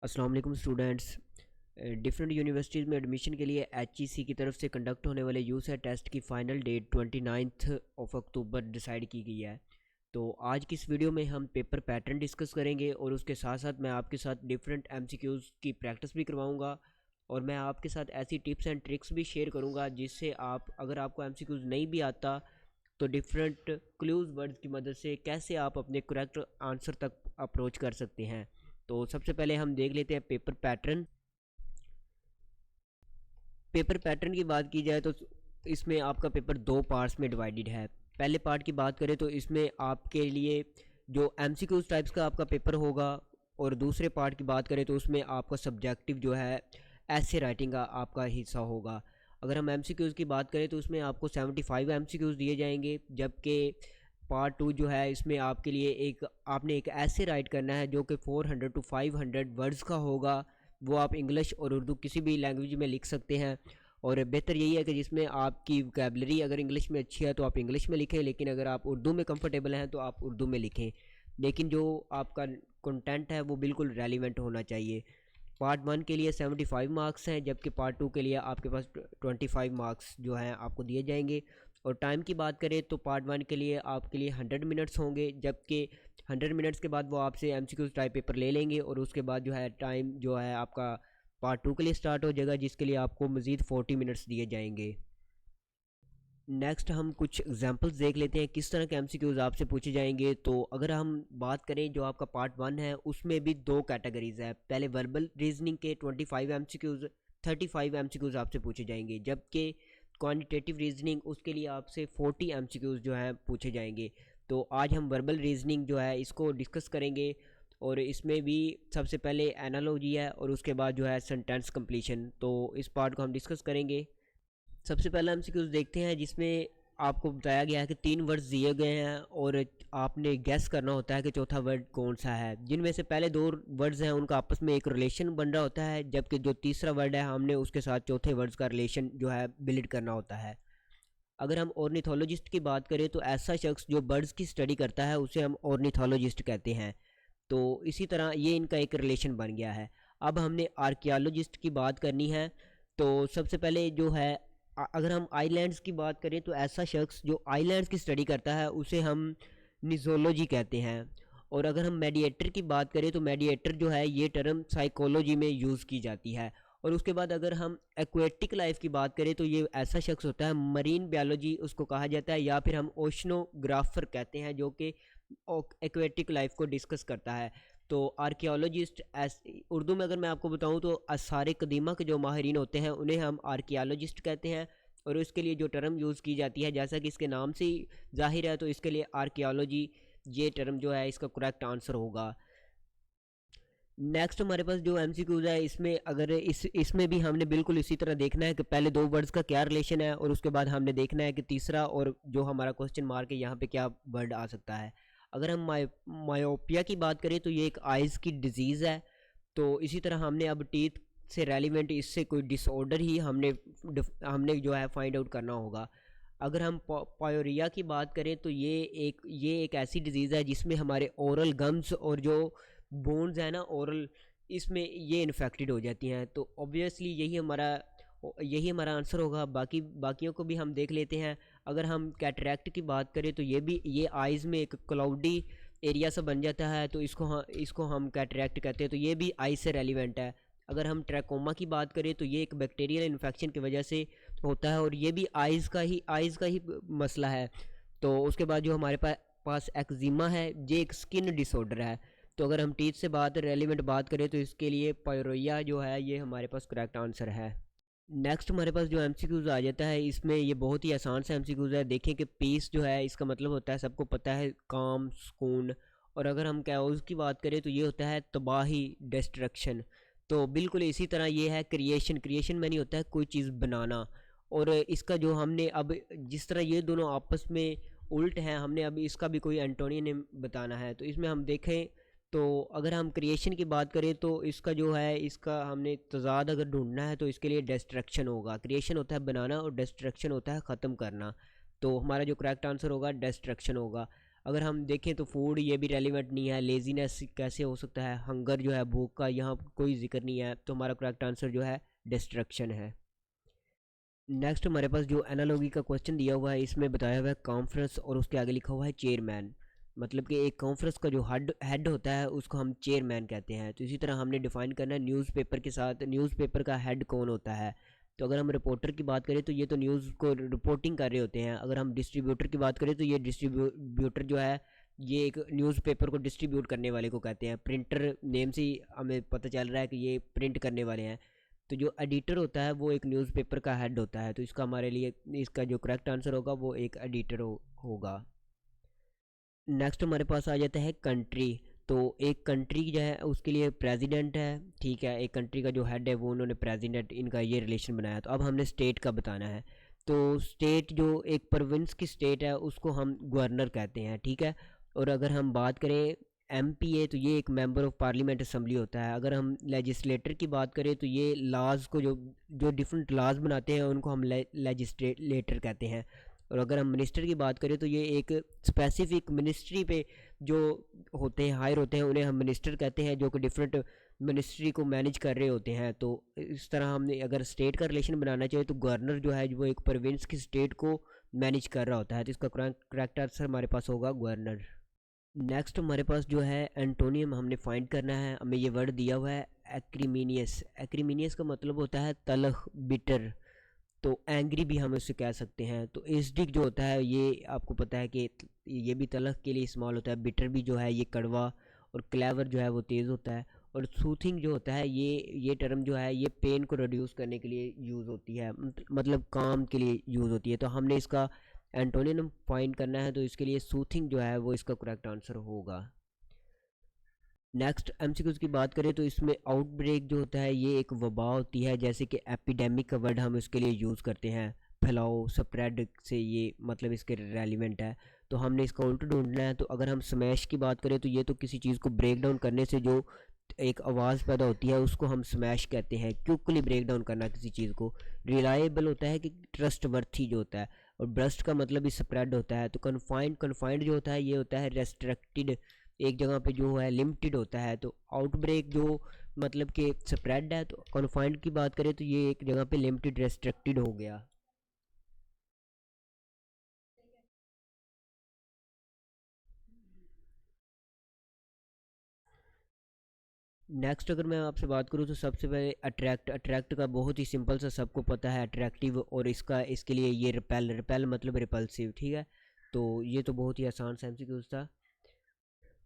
अस्सलाम वालेकुम students. Different universities में एडमिशन के लिए HEC की तरफ से कंडक्ट होने वाले यूसेट टेस्ट की फ़ाइनल डेट 29 अक्टूबर डिसाइड की गई है। तो आज की इस वीडियो में हम पेपर पैटर्न डिस्कस करेंगे और उसके साथ साथ मैं आपके साथ डिफरेंट MCQs की प्रैक्टिस भी करवाऊंगा और मैं आपके साथ ऐसी टिप्स एंड ट्रिक्स भी शेयर करूंगा जिससे आप, अगर आपको MCQs नहीं भी आता तो डिफरेंट क्लूज वर्ड्स की मदद से कैसे आप अपने करेक्ट आंसर तक अप्रोच कर सकते हैं। तो सबसे पहले हम देख लेते हैं पेपर पैटर्न। पेपर पैटर्न की बात की जाए तो इसमें आपका पेपर दो पार्ट्स में डिवाइडेड है। पहले पार्ट की बात करें तो इसमें आपके लिए जो MCQs टाइप्स का आपका पेपर होगा, और दूसरे पार्ट की बात करें तो उसमें आपका सब्जेक्टिव जो है ऐसे राइटिंग का आपका हिस्सा होगा। अगर हम MCQs की बात करें तो उसमें आपको 75 MCQs दिए जाएंगे, जबकि पार्ट टू जो है इसमें आपके लिए आपने एक ऐसे राइट करना है जो कि 400 to 500 वर्ड्स का होगा। वो आप इंग्लिश और उर्दू किसी भी लैंग्वेज में लिख सकते हैं, और बेहतर यही है कि जिसमें आपकी वोकैबलरी अगर इंग्लिश में अच्छी है तो आप इंग्लिश में लिखें, लेकिन अगर आप उर्दू में कंफर्टेबल हैं तो आप उर्दू में लिखें, लेकिन जो आपका कंटेंट है वो बिल्कुल रेलिवेंट होना चाहिए। पार्ट वन के लिए 75 मार्क्स हैं, जबकि पार्ट टू के लिए आपके पास 25 मार्क्स जो हैं आपको दिए जाएंगे। और टाइम की बात करें तो पार्ट वन के लिए आपके लिए 100 मिनट्स होंगे, जबकि 100 मिनट्स के बाद वो आपसे MCQ टाइप पेपर ले लेंगे और उसके बाद जो है टाइम जो है आपका पार्ट टू के लिए स्टार्ट हो जाएगा, जिसके लिए आपको मज़ीद 40 मिनट्स दिए जाएंगे। नेक्स्ट हम कुछ एग्जांपल्स देख लेते हैं किस तरह के MCQs आपसे पूछे जाएंगे। तो अगर हम बात करें जो आपका पार्ट वन है उसमें भी दो कैटेगरीज है। पहले वर्बल रीजनिंग के 25 MCQs, 35 MCQs आपसे पूछे जाएंगे, जबकि क्वांटिटेटिव रीजनिंग उसके लिए आपसे 40 MCQs जो है पूछे जाएंगे। तो आज हम वर्बल रीजनिंग जो है इसको डिस्कस करेंगे, और इसमें भी सबसे पहले एनालॉजी है और उसके बाद जो है सेंटेंस कंप्लीशन। तो इस पार्ट को हम डिस्कस करेंगे। सबसे पहले MCQs देखते हैं, जिसमें आपको बताया गया है कि तीन वर्ड्स दिए गए हैं और आपने गैस करना होता है कि चौथा वर्ड कौन सा है। जिनमें से पहले दो वर्ड्स हैं उनका आपस में एक रिलेशन बन रहा होता है, जबकि जो तीसरा वर्ड है हमने उसके साथ चौथे वर्ड्स का रिलेशन जो है बिल्ड करना होता है। अगर हम ऑर्निथोलॉजिस्ट की बात करें तो ऐसा शख्स जो बर्ड्स की स्टडी करता है उसे हम ऑर्निथोलॉजिस्ट कहते हैं। तो इसी तरह ये इनका एक रिलेशन बन गया है। अब हमने आर्कियोलॉजिस्ट की बात करनी है। तो सबसे पहले जो है अगर हम आइलैंड्स की बात करें तो ऐसा शख्स जो आइलैंड्स की स्टडी करता है उसे हम निजोलॉजी कहते हैं। और अगर हम मेडिएटर की बात करें तो मेडिएटर जो है ये टर्म साइकोलॉजी में यूज़ की जाती है। और उसके बाद अगर हम एक्वेटिक लाइफ की बात करें तो ये ऐसा शख्स होता है, मरीन बायोलॉजी उसको कहा जाता है, या फिर हम ओशनोग्राफर कहते हैं, जो कि एक्वेटिक लाइफ को डिस्कस करता है। तो आर्कियोलॉजिस्ट उर्दू में अगर मैं आपको बताऊं तो आसार कदीमा के जो माहिरीन होते हैं उन्हें हम आर्कियोलॉजिस्ट कहते हैं। और इसके लिए जो टर्म यूज़ की जाती है, जैसा कि इसके नाम से ही जाहिर है, तो इसके लिए आर्कियोलॉजी ये टर्म जो है इसका करेक्ट आंसर होगा। नेक्स्ट हमारे पास जो MCQs है इसमें अगर इसमें भी हमने बिल्कुल इसी तरह देखना है कि पहले दो वर्ड्स का क्या रिलेशन है, और उसके बाद हमने देखना है कि तीसरा और जो हमारा क्वेश्चन मार्क है यहाँ पे क्या वर्ड आ सकता है। अगर हम मायोपिया की बात करें तो ये एक आइज़ की डिजीज़ है। तो इसी तरह हमने अब टीथ से रेलिवेंट इससे कोई डिसऑर्डर ही हमने जो है फाइंड आउट करना होगा। अगर हम पायोरिया की बात करें तो ये एक ऐसी डिजीज़ है जिसमें हमारे ओरल गम्स और जो बोन्स है ना ओरल, इसमें ये इन्फेक्टेड हो जाती हैं। तो ऑब्वियसली यही हमारा आंसर होगा। बाकियों को भी हम देख लेते हैं। अगर हम कैटरैक्ट की बात करें तो ये आइज़ में एक क्लाउडी एरिया सा बन जाता है, तो इसको हम कैटरैक्ट कहते हैं, तो ये भी आई से रेलिवेंट है। अगर हम ट्रैकोमा की बात करें तो ये एक बैक्टीरियल इन्फेक्शन की वजह से होता है, और ये भी आइज़ का ही मसला है। तो उसके बाद जो हमारे पास एक्जिमा है, ये एक स्किन डिसऑर्डर है। तो अगर हम टीथ से रेलिवेंट बात करें तो इसके लिए पायरोया जो है ये हमारे पास करेक्ट आंसर है। नेक्स्ट हमारे पास जो MCQs आ जाता है इसमें ये बहुत ही आसान सा MCQs है। देखें कि पीस जो है इसका मतलब होता है, सबको पता है, काम, सुकून। और अगर हम कैओस की बात करें तो ये होता है तबाही, डिस्ट्रक्शन। तो बिल्कुल इसी तरह ये है क्रिएशन। क्रिएशन में नहीं होता है कोई चीज़ बनाना। और इसका जो हमने अब जिस तरह ये दोनों आपस में उल्ट हैं, हमने अब इसका भी कोई एंटोनियम बताना है। तो इसमें हम देखें तो अगर हम क्रिएशन की बात करें तो इसका जो है इसका हमने तज़ाद अगर ढूंढना है तो इसके लिए डिस्ट्रक्शन होगा। क्रिएशन होता है बनाना और डिस्ट्रक्शन होता है ख़त्म करना। तो हमारा जो करेक्ट आंसर होगा डिस्ट्रक्शन होगा। अगर हम देखें तो फूड ये भी रेलिवेंट नहीं है। लेजीनेस कैसे हो सकता है, हंगर जो है भूख का, यहाँ कोई जिक्र नहीं है, तो हमारा करेक्ट आंसर जो है डिस्ट्रक्शन है। नेक्स्ट हमारे पास जो एनालॉजी का क्वेश्चन दिया हुआ है, इसमें बताया हुआ है कॉन्फ्रेंस और उसके आगे लिखा हुआ है चेयरमैन। मतलब कि एक कॉन्फ्रेंस का जो हेड होता है उसको हम चेयरमैन कहते हैं। तो इसी तरह हमने डिफाइन करना है न्यूज़पेपर के साथ, न्यूज़पेपर का हेड कौन होता है। तो अगर हम रिपोर्टर की बात करें तो ये तो न्यूज़ को रिपोर्टिंग कर रहे होते हैं। अगर हम डिस्ट्रीब्यूटर की बात करें तो ये डिस्ट्रीब्यूटर जो है ये एक न्यूज़पेपर को डिस्ट्रीब्यूट करने वाले को कहते हैं। प्रिंटर नेम से ही हमें पता चल रहा है कि ये प्रिंट करने वाले हैं। तो जो एडिटर होता है वो एक न्यूज़पेपर का हेड होता है। तो इसका हमारे लिए इसका जो करेक्ट आंसर होगा वो एक एडिटर होगा। नेक्स्ट हमारे पास आ जाता है कंट्री। तो एक कंट्री जो है उसके लिए प्रेसिडेंट है, ठीक है, एक कंट्री का जो हेड है वो उन्होंने प्रेसिडेंट, इनका ये रिलेशन बनाया। तो अब हमने स्टेट का बताना है। तो स्टेट जो एक प्रोविंस की स्टेट है उसको हम गवर्नर कहते हैं, ठीक है। और अगर हम बात करें एमपीए तो ये एक मेंबर ऑफ पार्लियामेंट असम्बली होता है। अगर हम लेजिस्लेटर की बात करें तो ये लाज को जो जो डिफरेंट लाज बनाते हैं उनको हम लेजिस्लेटर कहते हैं। और अगर हम मिनिस्टर की बात करें तो ये एक स्पेसिफिक मिनिस्ट्री पे जो होते हैं, हायर होते हैं, उन्हें हम मिनिस्टर कहते हैं, जो कि डिफरेंट मिनिस्ट्री को मैनेज कर रहे होते हैं। तो इस तरह हमने अगर स्टेट का रिलेशन बनाना चाहिए तो गवर्नर जो है वो एक प्रोविंस की स्टेट को मैनेज कर रहा होता है। तो इसका करेक्ट आंसर हमारे पास होगा गवर्नर। नेक्स्ट हमारे पास जो है एंटोनियम हमने फाइंड करना है। हमें ये वर्ड दिया हुआ है एक्रीमीनियस। एक्रीमीनियस का मतलब होता है तलख, बिटर। तो एंग्री भी हम इसे कह सकते हैं। तो एसिडिक जो होता है ये आपको पता है कि ये भी तलख के लिए इस्तेमाल होता है। बिटर भी जो है ये कड़वा, और क्लेवर जो है वो तेज़ होता है। और सूथिंग जो होता है ये टर्म जो है ये पेन को रिड्यूस करने के लिए यूज़ होती है, मतलब काम के लिए यूज़ होती है। तो हमने इसका एंटोनियम फाइंड करना है, तो इसके लिए सूथिंग जो है वो इसका करेक्ट आंसर होगा। नेक्स्ट एमसीक्यूज़ की बात करें तो इसमें आउटब्रेक जो होता है ये एक वबा होती है, जैसे कि एपिडेमिक का वर्ड हम इसके लिए यूज़ करते हैं। फैलाओ, स्प्रेड से ये मतलब इसके रेलिवेंट है। तो हमने इसका उल्ट ढूंढना है। तो अगर हम स्मैश की बात करें तो ये तो किसी चीज़ को ब्रेक डाउन करने से जो एक आवाज़ पैदा होती है उसको हम स्मैश कहते हैं, क्विकली ब्रेक डाउन करना किसी चीज़ को। रिलायबल होता है कि ट्रस्ट वर्थी जो होता है। और ब्रस्ट का मतलब भी स्प्रेड होता है। तो कन्फाइंड जो होता है ये होता है रेस्ट्रिक्टेड, एक जगह पे जो है लिमिटेड होता है। तो आउटब्रेक जो मतलब कि स्प्रेड है। तो कन्फाइंड की बात करें तो ये एक जगह पे लिमिटेड रेस्ट्रिक्टेड हो गया। नेक्स्ट अगर मैं आपसे बात करूँ तो सबसे पहले अट्रैक्ट का बहुत ही सिंपल सा सबको पता है, अट्रैक्टिव। और इसके लिए ये रिपेल मतलब रिपल्सिव, ठीक है। तो ये तो बहुत ही आसान सा एमसीक्यूज था।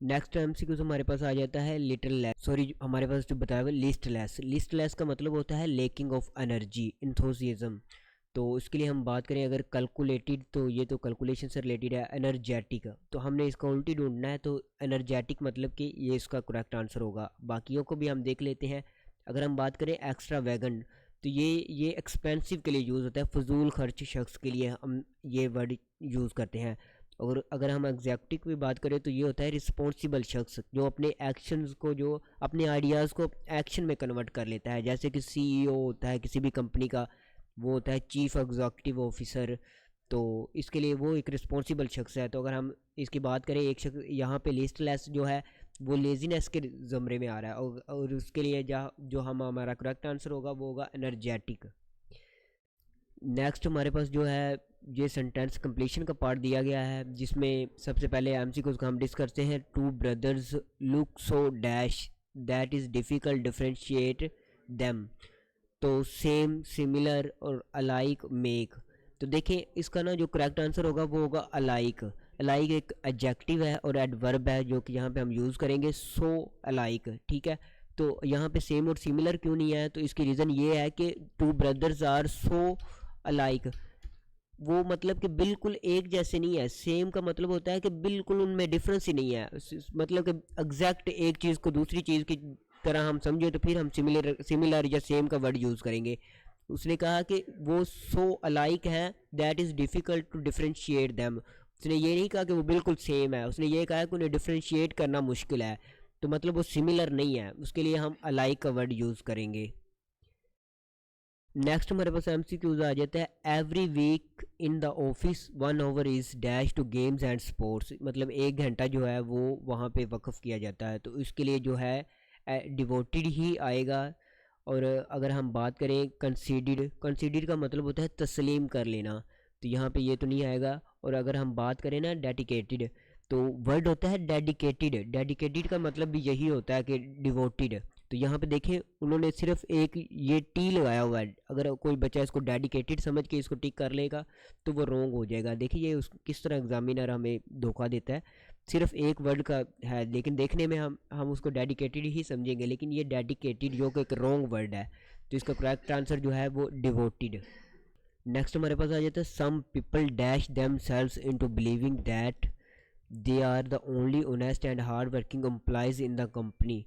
नेक्स्ट एमसीक्यूज हमारे पास आ जाता है लिटिल लेस, सॉरी हमारे पास जो बताया हुआ लिस्ट लेस। लिस्ट लेस का मतलब होता है लेकिंग ऑफ एनर्जी, इंथोसिज्म। तो इसके लिए हम बात करें अगर कैलकुलेटेड, तो ये तो कैलकुलेशन से रिलेटेड है। एनर्जेटिक, तो हमने इसका उल्टी ढूंढना है। तो एनर्जेटिक मतलब कि ये इसका करेक्ट आंसर होगा। बाकियों को भी हम देख लेते हैं। अगर हम बात करें एक्स्ट्रा वैगन, तो ये एक्सपेंसिव के लिए यूज़ होता है, फजूल खर्च शख्स के लिए हम ये वर्ड यूज़ करते हैं। और अगर हम एग्जैक्टिव की बात करें तो ये होता है रिस्पॉन्सिबल शख्स, जो अपने एक्शंस को, जो अपने आइडियाज़ को एक्शन में कन्वर्ट कर लेता है। जैसे कि सीईओ होता है किसी भी कंपनी का, वो होता है चीफ एग्जीक्यूटिव ऑफिसर। तो इसके लिए वो एक रिस्पॉन्सिबल शख्स है। तो अगर हम इसकी बात करें, एक शख्स यहाँ पे लिस्टलेस जो है वो लेजीनेस के ज़मरे में आ रहा है। और उसके लिए जो हमारा करेक्ट आंसर होगा वो होगा एनर्जेटिक। नेक्स्ट हमारे पास जो है ये सेंटेंस कंप्लीशन का पार्ट दिया गया है, जिसमें सबसे पहले एमसीक्यूज को हम डिस्कस करते हैं। Two brothers look so dash that is difficult differentiate them. तो सेम, सिमिलर और अलाइक मेक। तो देखें इसका ना जो करेक्ट आंसर होगा वो होगा अलाइक। अलाइक एक एडजेक्टिव है और एडवर्ब है जो कि यहाँ पे हम यूज़ करेंगे सो अलाइक, ठीक है। तो यहाँ पे सेम और सिमिलर क्यों नहीं है, तो इसकी रीज़न ये है कि two brothers are so alike, वो मतलब कि बिल्कुल एक जैसे नहीं है। सेम का मतलब होता है कि बिल्कुल उनमें डिफरेंस ही नहीं है, मतलब कि एग्जैक्ट एक चीज़ को दूसरी चीज़ की तरह हम समझे तो फिर हम सिमिलर या सेम का वर्ड यूज़ करेंगे। उसने कहा कि वो सो अलाइक हैं that is difficult to differentiate them. उसने ये नहीं कहा कि वो बिल्कुल सेम है, उसने ये कहा कि उन्हें डिफ्रेंशिएट करना मुश्किल है। तो मतलब वो सिमिलर नहीं है, उसके लिए हम अलाइक का वर्ड यूज़ करेंगे। नेक्स्ट हमारे पास एमसीक्यूज आ जाता है। Every week in the office 1 hour is dash to games and sports, मतलब 1 घंटा जो है वो वहाँ पे वक्फ किया जाता है, तो इसके लिए जो है डिवोटेड ही आएगा। और अगर हम बात करें कंसीडर्ड, कंसीडर्ड का मतलब होता है तस्लीम कर लेना, तो यहाँ पे ये तो नहीं आएगा। और अगर हम बात करें ना डेडिकेटेड, तो वर्ड होता है डेडिकेटेड, डेडिकेटेड का मतलब भी यही होता है कि डिवोटेड। तो यहाँ पे देखें उन्होंने सिर्फ एक ये टी लगाया हुआ है, अगर कोई बच्चा इसको डेडिकेटेड समझ के इसको टिक कर लेगा तो वो रॉन्ग हो जाएगा। देखिए ये किस तरह एग्जामिनर हमें धोखा देता है, सिर्फ एक वर्ड का है लेकिन देखने में हम उसको डेडिकेटेड ही समझेंगे, लेकिन ये डेडिकेटेड जो कि एक रॉन्ग वर्ड है, तो इसका करेक्ट आंसर जो है वो डिवोटेड। नेक्स्ट हमारे पास आ जाता है some people dash themselves into believing that they are the only honest and hard working employees in the company.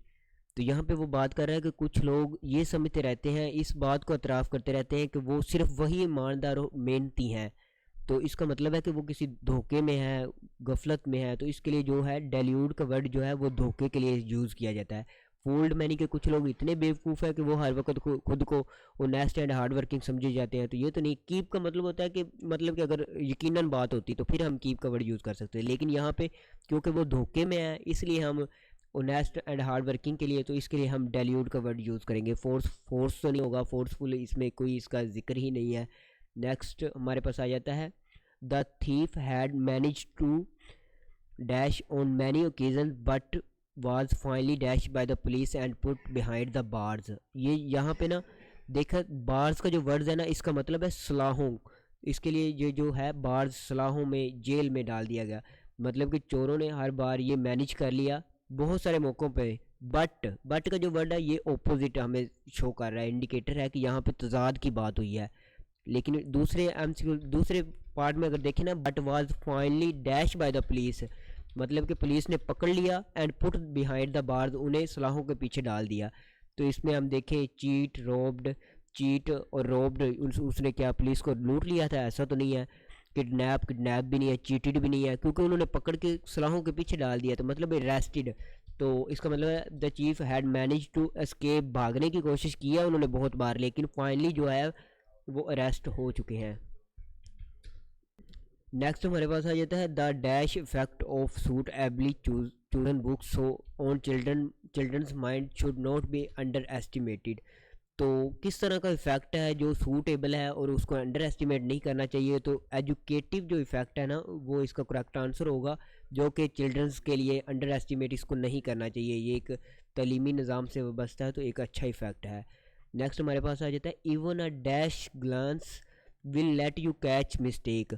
तो यहाँ पे वो बात कर रहा है कि कुछ लोग ये समझते रहते हैं, इस बात को एतराफ़ करते रहते हैं कि वो सिर्फ वही ईमानदार और मेहनती हैं, तो इसका मतलब है कि वो किसी धोखे में है, गफलत में है। तो इसके लिए जो है डेल्यूड का वर्ड जो है वो धोखे के लिए यूज़ किया जाता है। फोल्ड मैनी के कुछ लोग इतने बेवकूफ़ है कि वो हर वक्त खुद को ओनेस्ट एंड हार्ड वर्किंग समझे जाते हैं, तो ये तो नहीं। कीप का मतलब होता है कि मतलब कि अगर यकीनन बात होती तो फिर हम कीप का वर्ड यूज़ कर सकते हैं, लेकिन यहाँ पे क्योंकि वो धोखे में है इसलिए हम ओनेस्ट एंड हार्ड वर्किंग के लिए, तो इसके लिए हम डेल्यूड का वर्ड यूज़ करेंगे। फोर्स तो नहीं होगा, फोर्सफुल इसमें कोई इसका जिक्र ही नहीं है। नेक्स्ट हमारे पास आ जाता है the thief had manage to dash on many occasion but was finally dash by the police and put behind the bars. ये यहाँ पे ना देखा, बार्स का जो वर्ड्स है ना इसका मतलब है सलाहों, इसके लिए ये जो है बार्स सलाहों में जेल में डाल दिया गया, मतलब कि चोरों ने हर बार ये मैनेज कर लिया बहुत सारे मौक़ों पे। बट का जो वर्ड है ये ऑपोजिट हमें शो कर रहा है, इंडिकेटर है कि यहाँ पे तजाद की बात हुई है। लेकिन दूसरे एमसीक्यू दूसरे पार्ट में अगर देखें ना, but was finally dash by the police, मतलब कि पुलिस ने पकड़ लिया and put behind the bars, उन्हें सलाहों के पीछे डाल दिया। तो इसमें हम देखें चीट और रोब्ड, उसने क्या पुलिस को लूट लिया था, ऐसा तो नहीं है। किडनैप भी नहीं है, चीटेड भी नहीं है, क्योंकि उन्होंने पकड़ के सलाहों के पीछे डाल दिया, तो मतलब अरेस्टेड। तो इसका मतलब है the chief had manage to escape, भागने की कोशिश की है उन्होंने बहुत बार, लेकिन फाइनली जो है वो अरेस्ट हो चुके हैं। नेक्स्ट हमारे पास आ जाता है the dash effect of suitably chosen books so on children's mind should not be underestimated. तो किस तरह का इफ़ेक्ट है जो सूटेबल है और उसको अंडर एस्टिमेट नहीं करना चाहिए। तो एजुकेटिव जो इफ़ेक्ट है ना वो इसका करेक्ट आंसर होगा, जो कि चिल्ड्रंस के लिए अंडर एस्टिमेट इसको नहीं करना चाहिए, ये एक तलीमी निज़ाम से वाबस्ता है, तो एक अच्छा इफ़ेक्ट है। नेक्स्ट हमारे पास आ जाता है even a dash glance will let you catch mistake,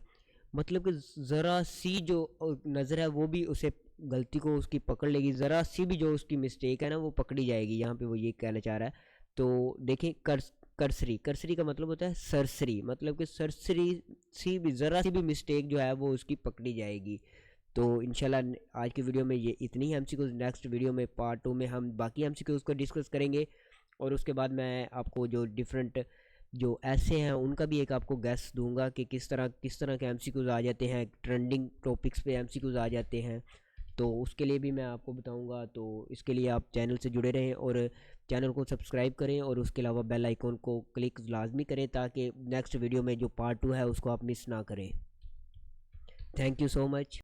मतलब कि ज़रा सी जो नज़र है वो भी उसे गलती को उसकी पकड़ लेगी, ज़रा सी भी जो उसकी मिस्टेक है ना वो पकड़ी जाएगी, यहाँ पे वो ये कहना चाह रहा है। तो देखें करसरी का मतलब होता है सरसरी, मतलब कि सरसरी सी भी ज़रा सी भी मिस्टेक जो है वो उसकी पकड़ी जाएगी। तो इंशाल्लाह आज की वीडियो में ये इतनी ही एमसीक्यूज़, नेक्स्ट वीडियो में पार्ट 2 में हम बाकी एमसीक्यूज़ को डिस्कस करेंगे, और उसके बाद मैं आपको जो डिफरेंट जो ऐसे हैं उनका भी एक आपको गैस दूंगा कि किस तरह के एमसीक्यूज़ आ जाते हैं, ट्रेंडिंग टॉपिक्स पे एमसीक्यूज़ आ जाते हैं, तो उसके लिए भी मैं आपको बताऊंगा। तो इसके लिए आप चैनल से जुड़े रहें और चैनल को सब्सक्राइब करें, और उसके अलावा बेल आइकॉन को क्लिक लाजमी करें ताकि नेक्स्ट वीडियो में जो पार्ट 2 है उसको आप मिस ना करें। Thank you so much.